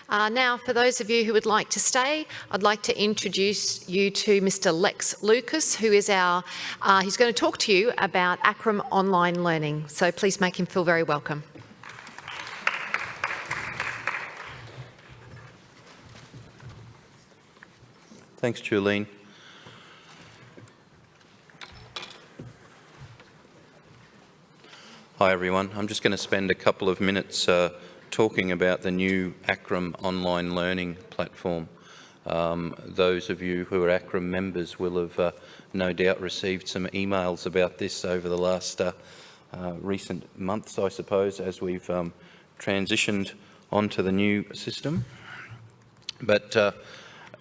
Now, for those of you who would like to stay, I'd like to introduce you to Mr. Lex Lucas, who is he's going to talk to you about ACRRM online learning. So please make him feel very welcome. Thanks, Julene. Hi, everyone. I'm just going to spend a couple of minutes talking about the new ACRRM online learning platform. Those of you who are ACRRM members will have no doubt received some emails about this over the last recent months, I suppose, as we've transitioned onto the new system. But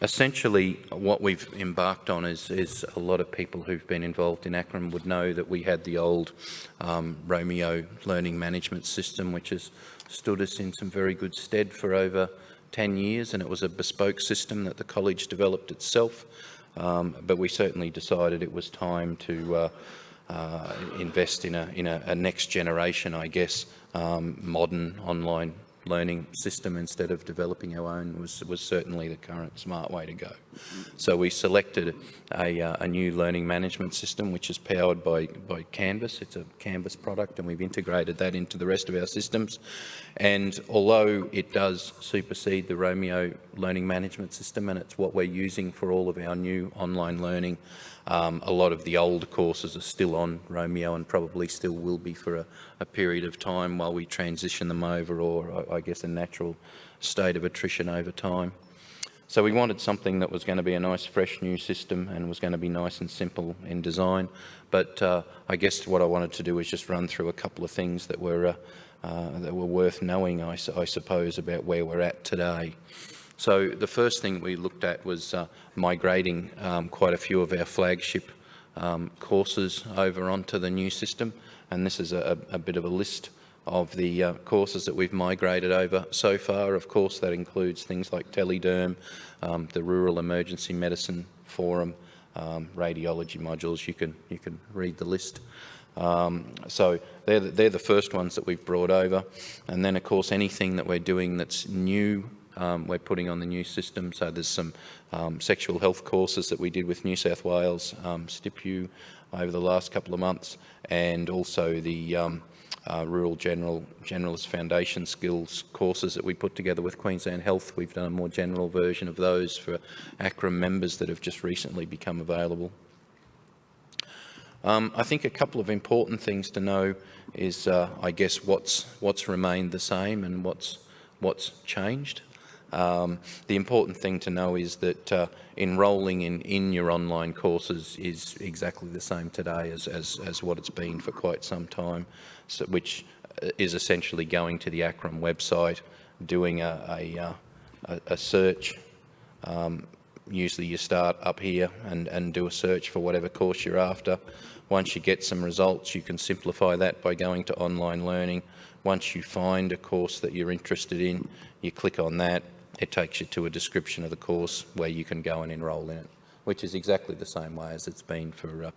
essentially, what we've embarked on is a lot of people who've been involved in ACRRM would know that we had the old Romeo learning management system, which has stood us in some very good stead for over 10 years, and it was a bespoke system that the college developed itself. But we certainly decided it was time to invest in a next generation, I guess, modern online learning system instead of developing our own was certainly the current smart way to go. So we selected a new learning management system which is powered by Canvas. It's a Canvas product, and we've integrated that into the rest of our systems. And although it does supersede the Romeo learning management system, and it's what we're using for all of our new online learning, a lot of the old courses are still on Romeo and probably still will be for a period of time while we transition them over, or I guess a natural state of attrition over time. So we wanted something that was going to be a nice, fresh new system and was going to be nice and simple in design. But I guess what I wanted to do is just run through a couple of things that were worth knowing, I suppose, about where we're at today. So the first thing we looked at was migrating quite a few of our flagship courses over onto the new system, and this is a bit of a list of the courses that we've migrated over so far. Of course, that includes things like Telederm, the Rural Emergency Medicine Forum, radiology modules. You can read the list. So they're the first ones that we've brought over, and then of course anything that we're doing that's new, we're putting on the new system. So there's some sexual health courses that we did with New South Wales STIPU over the last couple of months, and also the Rural Generalist Foundation Skills courses that we put together with Queensland Health. We've done a more general version of those for ACRRM members that have just recently become available. I think a couple of important things to know is, I guess, what's remained the same and what's changed. The important thing to know is that enrolling in your online courses is exactly the same today as what it's been for quite some time, so, which is essentially going to the ACRRM website, doing a search. Usually you start up here and do a search for whatever course you're after. Once you get some results, you can simplify that by going to online learning. Once you find a course that you're interested in, you click on that. It takes you to a description of the course where you can go and enrol in it, which is exactly the same way as it's been for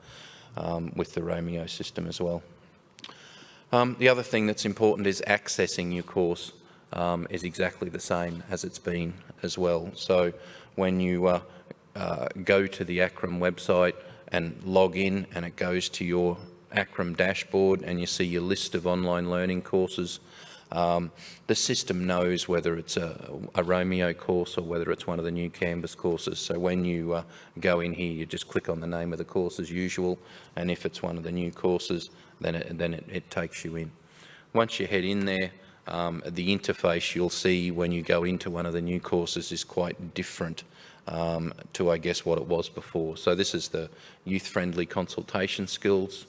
with the Romeo system as well. The other thing that's important is accessing your course is exactly the same as it's been as well. So when you go to the ACRRM website and log in, and it goes to your ACRRM dashboard and you see your list of online learning courses, the system knows whether it's a Romeo course or whether it's one of the new Canvas courses. So when you go in here, you just click on the name of the course as usual, and if it's one of the new courses, then it takes you in. Once you head in there, the interface you'll see when you go into one of the new courses is quite different to, I guess, what it was before. So this is the Youth-Friendly Consultation Skills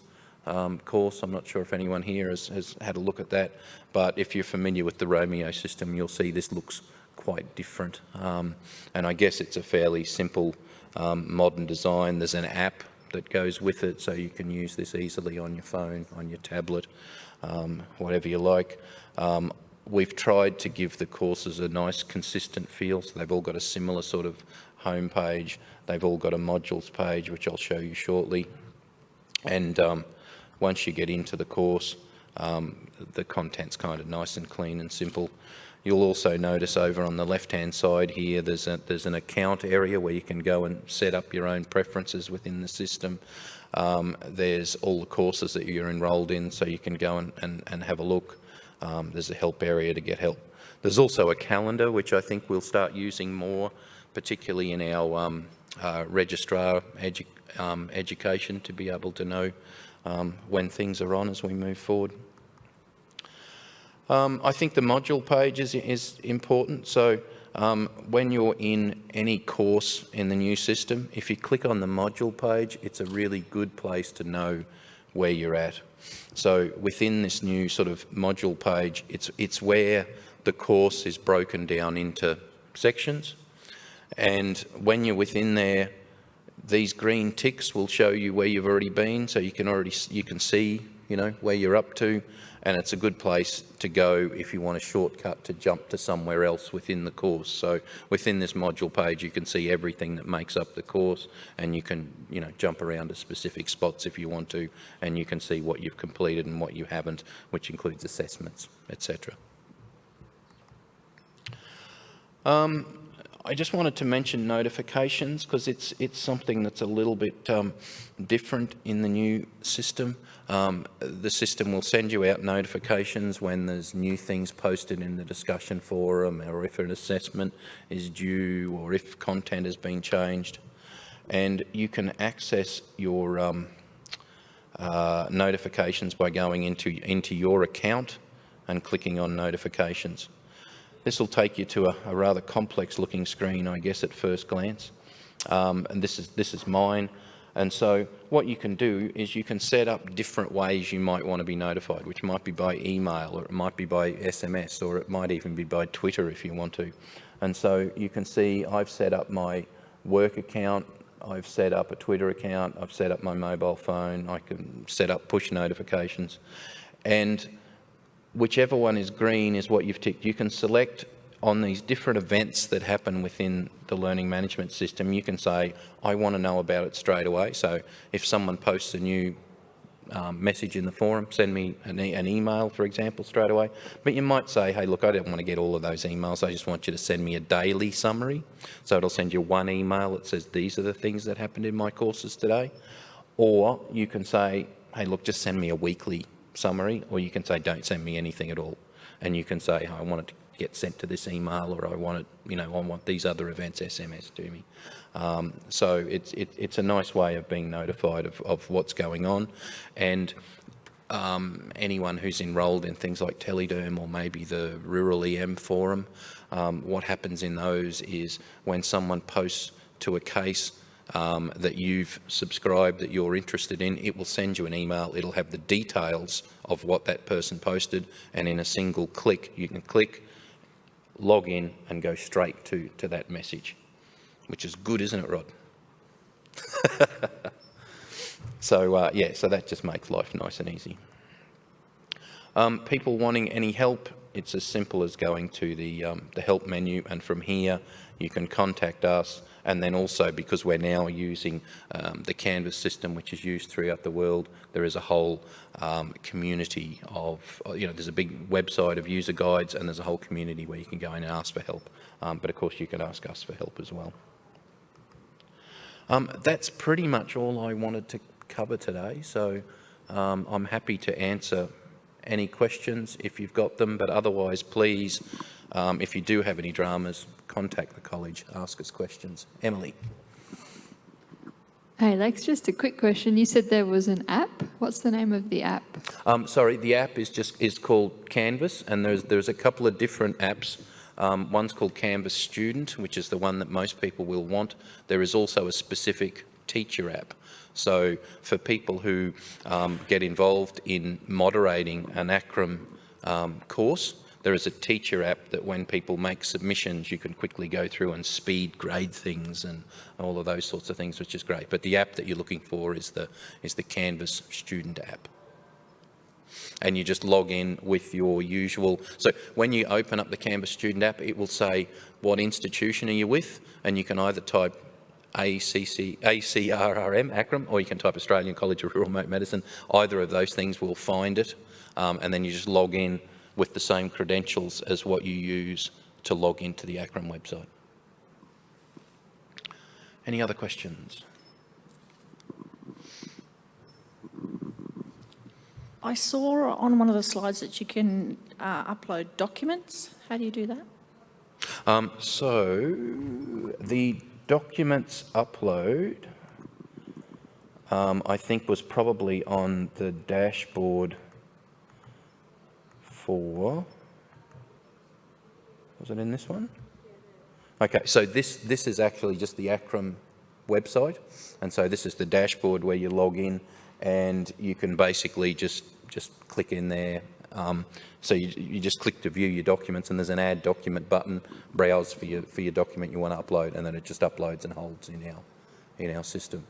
course. I'm not sure if anyone here has had a look at that, but if you're familiar with the Romeo system, you'll see this looks quite different. And I guess it's a fairly simple modern design. There's an app that goes with it, so you can use this easily on your phone, on your tablet, whatever you like. We've tried to give the courses a nice consistent feel, so they've all got a similar sort of home page. They've all got a modules page, which I'll show you shortly. And once you get into the course, the content's kind of nice and clean and simple. You'll also notice over on the left-hand side here, there's an account area where you can go and set up your own preferences within the system. There's all the courses that you're enrolled in, so you can go and have a look. There's a help area to get help. There's also a calendar, which I think we'll start using more, particularly in our registrar education, to be able to know when things are on as we move forward. I think the module page is important. So when you're in any course in the new system, if you click on the module page, it's a really good place to know where you're at. So within this new sort of module page, it's where the course is broken down into sections. And when you're within there, these green ticks will show you where you've already been, so you can see, you know, where you're up to. And it's a good place to go if you want a shortcut to jump to somewhere else within the course. So within this module page, you can see everything that makes up the course, and you can, you know, jump around to specific spots if you want to, and you can see what you've completed and what you haven't, which includes assessments, etc. I just wanted to mention notifications because it's something that's a little bit different in the new system. The system will send you out notifications when there's new things posted in the discussion forum, or if an assessment is due, or if content has been changed. And you can access your notifications by going into your account and clicking on notifications. This will take you to a rather complex looking screen, I guess, at first glance. And this is mine. And so what you can do is you can set up different ways you might want to be notified, which might be by email, or it might be by SMS, or it might even be by Twitter if you want to. And so you can see I've set up my work account, I've set up a Twitter account, I've set up my mobile phone, I can set up push notifications. And whichever one is green is what you've ticked. You can select on these different events that happen within the learning management system. You can say, I want to know about it straight away. So if someone posts a new message in the forum, send me an email, for example, straight away. But you might say, hey, look, I don't want to get all of those emails. I just want you to send me a daily summary. So it'll send you one email that says, these are the things that happened in my courses today. Or you can say, hey, look, just send me a weekly summary, or you can say don't send me anything at all, and you can say I want it to get sent to this email, or I want it, you know, I want these other events SMS to me. So it's a nice way of being notified of what's going on, and anyone who's enrolled in things like Telederm or maybe the Rural EM forum, what happens in those is when someone posts to a case that you've subscribed, that you're interested in, it will send you an email. It'll have the details of what that person posted, and in a single click, you can click, log in, and go straight to that message, which is good, isn't it, Rod? So, yeah, so that just makes life nice and easy. People wanting any help, it's as simple as going to the help menu, and from here you can contact us. And then also, because we're now using the Canvas system, which is used throughout the world, there is a whole community of, you know, there's a big website of user guides, and there's a whole community where you can go in and ask for help. But of course, you can ask us for help as well. That's pretty much all I wanted to cover today. So I'm happy to answer any questions if you've got them, but otherwise, please, if you do have any dramas, contact the college, ask us questions. Emily. Hey Lex, just a quick question. You said there was an app. What's the name of the app? Sorry, the app is called Canvas, and there's a couple of different apps. One's called Canvas Student, which is the one that most people will want. There is also a specific teacher app. So for people who get involved in moderating an ACRRM course, there is a teacher app that when people make submissions, you can quickly go through and speed grade things and all of those sorts of things, which is great. But the app that you're looking for is the Canvas Student app. And you just log in with your usual. So when you open up the Canvas Student app, it will say, what institution are you with? And you can either type ACRRM, ACRRM, or you can type Australian College of Rural Remote Medicine. Either of those things will find it. And then you just log in with the same credentials as what you use to log into the ACRRM website. Any other questions? I saw on one of the slides that you can upload documents. How do you do that? So the documents upload, I think, was probably on the dashboard for, was it in this one? Okay, so this is actually just the ACRRM website, and so this is the dashboard where you log in, and you can basically just click in there. So you just click to view your documents, and there's an add document button, browse for your document you want to upload, and then it just uploads and holds in our system.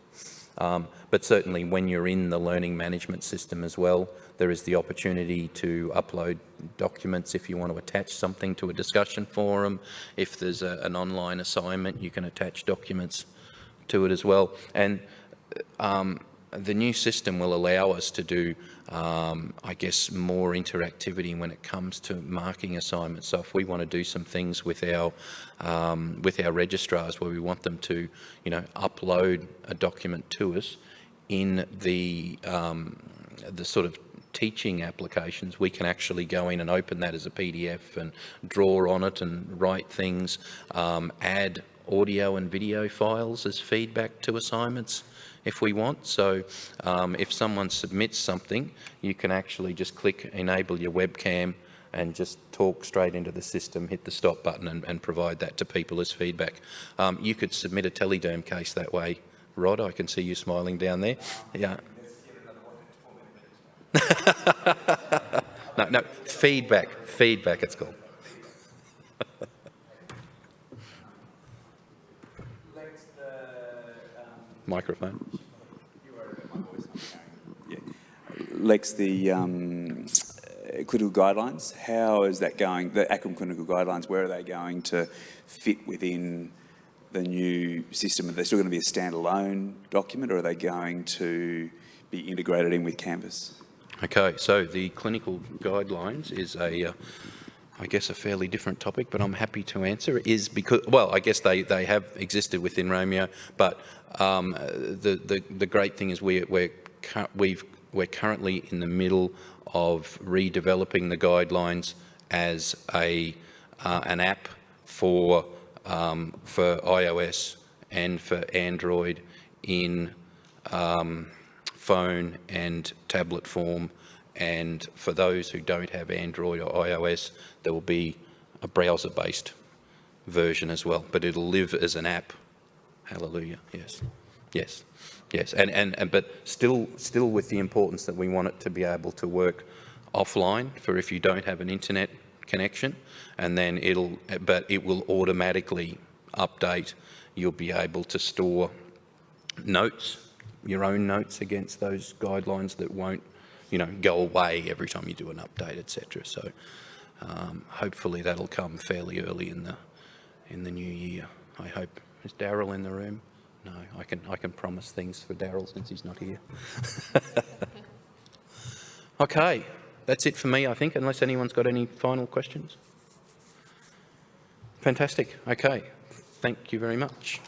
But certainly when you're in the learning management system as well, there is the opportunity to upload documents if you want to attach something to a discussion forum. If there's an online assignment, you can attach documents to it as well. And the new system will allow us to do, I guess, more interactivity when it comes to marking assignments. So if we want to do some things with our registrars where we want them to, upload a document to us in the sort of teaching applications, we can actually go in and open that as a PDF and draw on it and write things, add audio and video files as feedback to assignments if we want. So if someone submits something, you can actually just click enable your webcam and just talk straight into the system, hit the stop button and provide that to people as feedback. You could submit a telederm case that way. Rod, I can see you smiling down there. Yeah. No, feedback it's called. Microphone. Lex, the clinical guidelines, how is that going? The ACRRM clinical guidelines, where are they going to fit within the new system? Are they still going to be a standalone document, or are they going to be integrated in with Canvas? Okay, so the clinical guidelines is I guess a fairly different topic, but I'm happy to answer. Is because, well, I guess they have existed within Romeo, but the great thing is we're currently in the middle of redeveloping the guidelines as an app for iOS and for Android in phone and tablet form. And for those who don't have Android or iOS, there will be a browser-based version as well, but it'll live as an app. Hallelujah. Yes. But still with the importance that we want it to be able to work offline for if you don't have an internet connection, and then it will automatically update. You'll be able to store notes, your own notes against those guidelines that won't go away every time you do an update, etc. So hopefully that'll come fairly early in the new year. I hope. Is Daryl in the room? No, I can promise things for Daryl since he's not here. Okay, that's it for me, I think, unless anyone's got any final questions. Fantastic. Okay, thank you very much.